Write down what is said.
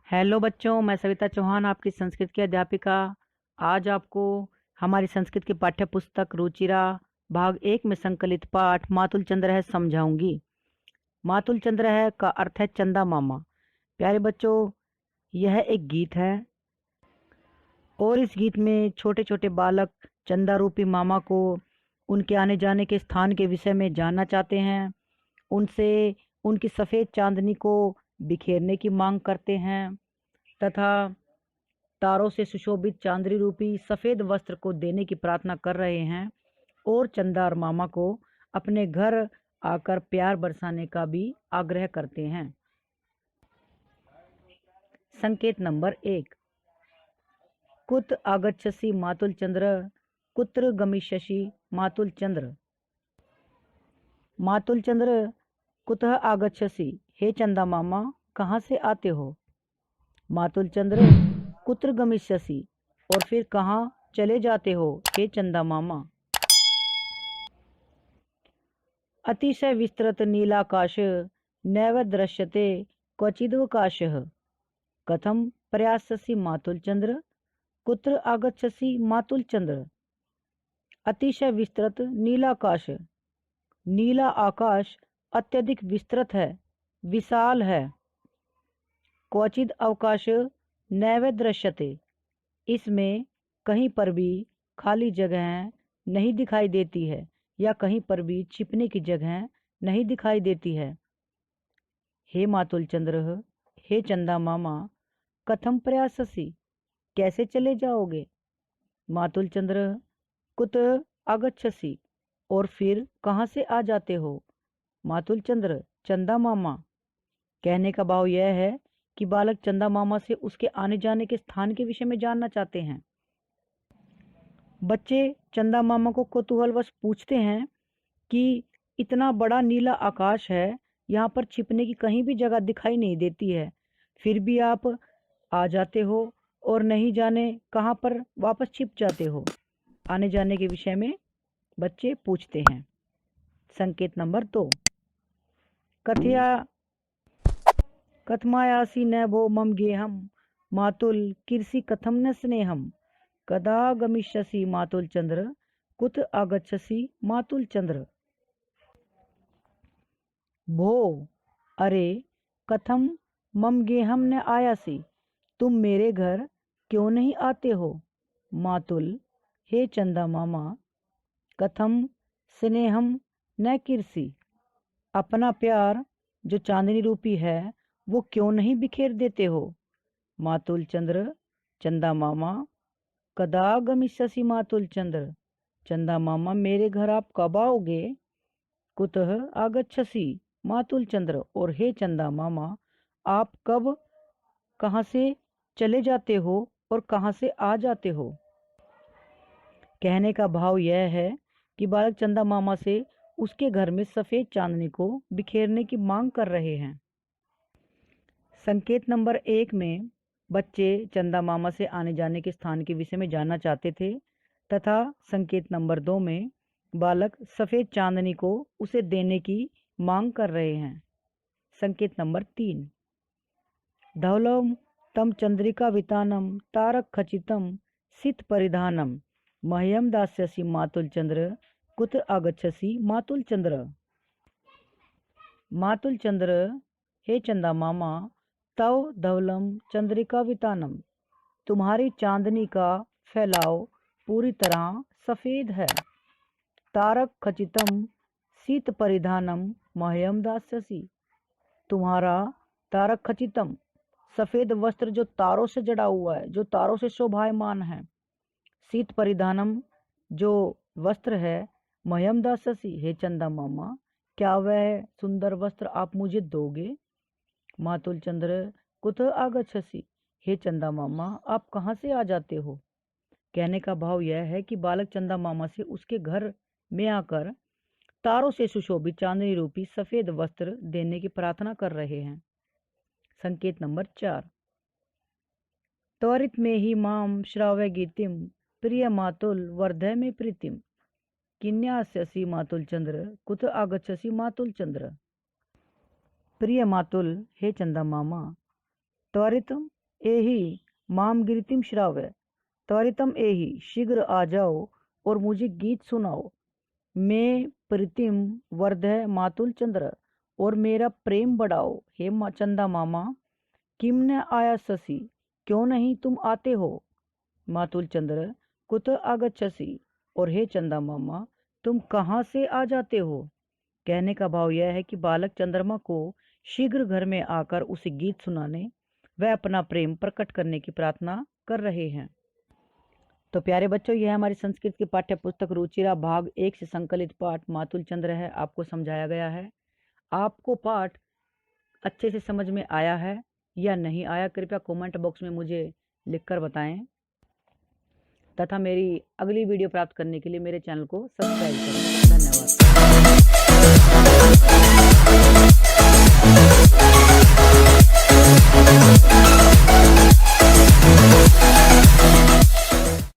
Hello बच्चों, मैं सविता चौहान आपकी संस्कृत की अध्यापिका। आज आपको हमारी संस्कृत की पाठ्य पुस्तक रुचिरा भाग 1 में संकलित पाठ मातुल चंद्र है समझाऊंगी। मातुल चंद्र है का अर्थ है चंदा मामा। प्यारे बच्चों, यह एक गीत है और इस गीत में छोटे छोटे बालक चंदा रूपी मामा को उनके आने जाने के स्थान के विषय में जानना चाहते हैं। उनसे उनकी सफ़ेद चांदनी को बिखेरने की मांग करते हैं तथा तारों से सुशोभित चांदनी रूपी सफेद वस्त्र को देने की प्रार्थना कर रहे हैं और चंदा और मामा को अपने घर आकर प्यार बरसाने का भी आग्रह करते हैं। संकेत नंबर 1। कुत आगच्छसि मातुल चंद्र, कुत्र गमिष्यसि मातुल चंद्र। मातुल चंद्र कुतः आगच्छसि, हे चंदा मामा कहाँ से आते हो। मातुल चंद्र कुत्र गमिष्यसि, और फिर कहाँ चले जाते हो, हे चंदा मामा। अतिशय विस्तृत नीलाकाश नैव दृश्यते क्वचिदवकाशः। कथम प्रयास्यसि मातुल चंद्र, कुत्र आगच्छसि मातुल चंद्र। अतिशय विस्तृत नीलाकाश, नीला आकाश अत्यधिक विस्तृत है, विशाल है। क्वचिद अवकाश नैव दृश्यते, इसमें कहीं पर भी खाली जगह नहीं दिखाई देती है या कहीं पर भी छिपने की जगह नहीं दिखाई देती है। हे मातुल चंद्र, हे चंदा मामा कथम प्रयाससी, कैसे चले जाओगे। मातुल चंद्र कुत आगच्छसि, और फिर कहाँ से आ जाते हो। मातुल चंद्र चंदा मामा। कहने का भाव यह है कि बालक चंदा मामा से उसके आने जाने के स्थान के विषय में जानना चाहते हैं। बच्चे चंदा मामा को कौतूहलवश पूछते हैं कि इतना बड़ा नीला आकाश है, यहाँ पर छिपने की कहीं भी जगह दिखाई नहीं देती है, फिर भी आप आ जाते हो और नहीं जाने कहाँ पर वापस छिप जाते हो। आने जाने के विषय में बच्चे पूछते हैं। संकेत नंबर 2। कथया कथमायासी न भो मम गेहम, मातुल किरसी कथम न स्नेहम। कदा गमिष्यसि मातुल चंद्र, कुत आगच्छसि मातुल चंद्र। भो, अरे, कथम मम गेहम न आयासी, तुम मेरे घर क्यों नहीं आते हो। मातुल, हे चंदा मामा। कथम स्नेहम न किरसी, अपना प्यार जो चांदनी रूपी है वो क्यों नहीं बिखेर देते हो। मातुल चंद्र चंदा मामा। कदा गमिष्यसि मातुल चंद्र, चंदा मामा मेरे घर आप कब आओगे। कुतः आगच्छसि मातुल चंद्र, और हे चंदा मामा आप कब कहाँ से चले जाते हो और कहाँ से आ जाते हो। कहने का भाव यह है कि बालक चंदा मामा से उसके घर में सफ़ेद चांदनी को बिखेरने की मांग कर रहे हैं। संकेत नंबर 1 में बच्चे चंदा मामा से आने जाने के स्थान के विषय में जानना चाहते थे तथा संकेत नंबर 2 में बालक सफ़ेद चांदनी को उसे देने की मांग कर रहे हैं। संकेत नंबर 3। धवलम तम चंद्रिका वितानम तारक खचितम सित परिधानम, मह्यम दास्यसि मातुल चंद्र, कुत्र आगच्छसि मातुल चंद्र। मातुल चंद्र, हे चंदा मामा। तव धवलम चंद्रिका वितानम, तुम्हारी चांदनी का फैलाव पूरी तरह सफ़ेद है। तारक खचितम शीत परिधानम मह्यम दास्यसि, तुम्हारा तारक खचितम सफ़ेद वस्त्र जो तारों से जड़ा हुआ है, जो तारों से शोभायमान है। शीत परिधानम जो वस्त्र है, मह्यम दास्यसि, हे चंदा मामा क्या वह सुंदर वस्त्र आप मुझे दोगे। मातुल चंद्र कुतः आगच्छसि, हे चंदा मामा आप कहाँ से आ जाते हो। कहने का भाव यह है कि बालक चंदा मामा से उसके घर में आकर तारों से सुशोभित चांदनी रूपी सफ़ेद वस्त्र देने की प्रार्थना कर रहे हैं। संकेत नंबर 4। त्वरित में ही माम श्राव्य गीतिम, प्रिय मातुल वर्धय में प्रीतिम। किन्यास्यसि मातुल चंद्र, कुत आगच्छसि मातुल चंद्र। प्रिय मातुल, हे चंदा मामा, त्वरित एहि माम गिरितिम श्राव्य, त्वरितम एहि शीघ्र आ जाओ और मुझे गीत सुनाओ। मैं प्रीतिम वर्धय मातुल चंद्र, और मेरा प्रेम बढ़ाओ हे चंदा मामा। किम न आया शशि, क्यों नहीं तुम आते हो। मातुल चंद्र कुत आगच्छसि, और हे चंदा मामा तुम कहाँ से आ जाते हो। कहने का भाव यह है कि बालक चंद्रमा को शीघ्र घर में आकर उसे गीत सुनाने व अपना प्रेम प्रकट करने की प्रार्थना कर रहे हैं। तो प्यारे बच्चों, यह हमारी संस्कृत की पाठ्य पुस्तक रुचिरा भाग 1 से संकलित पाठ मातुल चंद्र है, आपको समझाया गया है। आपको पाठ अच्छे से समझ में आया है या नहीं आया, कृपया कमेंट बॉक्स में मुझे लिखकर बताएं तथा मेरी अगली वीडियो प्राप्त करने के लिए मेरे चैनल को सब्सक्राइब करें। धन्यवाद।